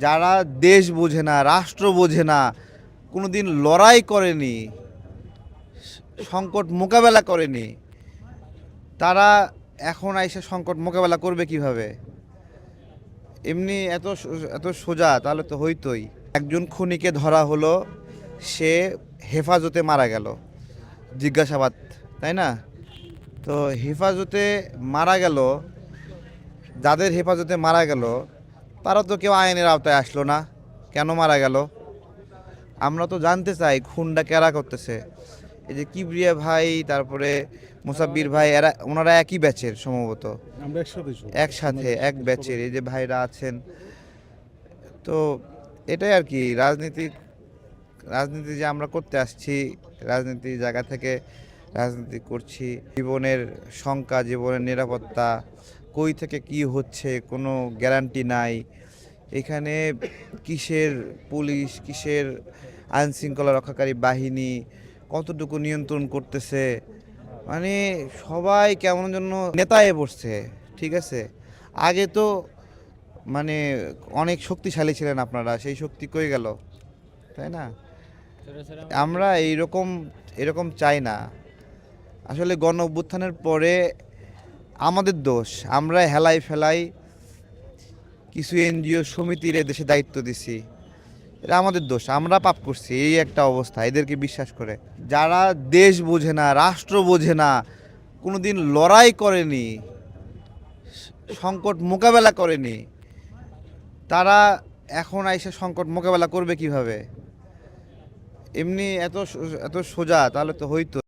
যারা দেশ বোঝে না, রাষ্ট্র বোঝে না, কোনোদিন লড়াই করেনি, সংকট মোকাবেলা করেনি, তারা এখন আইসে সংকট মোকাবেলা করবে কিভাবে? এমনি এত সোজা তাহলে তো হইতোই। একজন খুনিকে ধরা হলো, সে হেফাজতে মারা গেল, জিজ্ঞাসাবাদ, তাই না? তো হেফাজতে মারা গেল, যাদের হেফাজতে মারা গেল তারা তো কেউ আইনের আওতায় আসলো না। কেন মারা গেল? আমরা তো জানতে চাই খুনটা কারা করতেছে। এই যে কিবরিয়া ভাই, তারপরে মুসাব্বির ভাই, ওনারা একই ব্যাচের সম্ভবত, আমরা একসাথে এক ব্যাচের এই যে ভাইরা আছেন। তো এটাই আর কি, রাজনীতি যে আমরা করতে আসছি, রাজনীতির জায়গা থেকে রাজনীতি করছি। জীবনের শঙ্কা, জীবনের নিরাপত্তা, কই থেকে কি হচ্ছে কোনো গ্যারান্টি নাই। এখানে কিসের পুলিশ, কিসের আইন শৃঙ্খলা রক্ষাকারী বাহিনী কতটুকু নিয়ন্ত্রণ করতেছে, মানে সবাই কেমন যেন নেতায়ে বসছে। ঠিক আছে, আগে তো মানে অনেক শক্তিশালী ছিলেন আপনারা, সেই শক্তি কই গেল, তাই না? আমরা এরকম চাই না। আসলে গণ অভ্যুত্থানের পরে আমাদের দোষ, আমরা হেলাই ফেলাই কিছু এনজিও সমিতির দেশে দায়িত্ব দিছি, এটা আমাদের দোষ, আমরা পাপ করছি। এই একটা অবস্থা এদেরকে বিশ্বাস করে, যারা দেশ বোঝে না, রাষ্ট্র বোঝে না, কোনোদিন লড়াই করেনি, সংকট মোকাবেলা করেনি, তারা এখন আইসে সংকট মোকাবেলা করবে কিভাবে? এমনি এত সোজা তাহলে তো হইতো।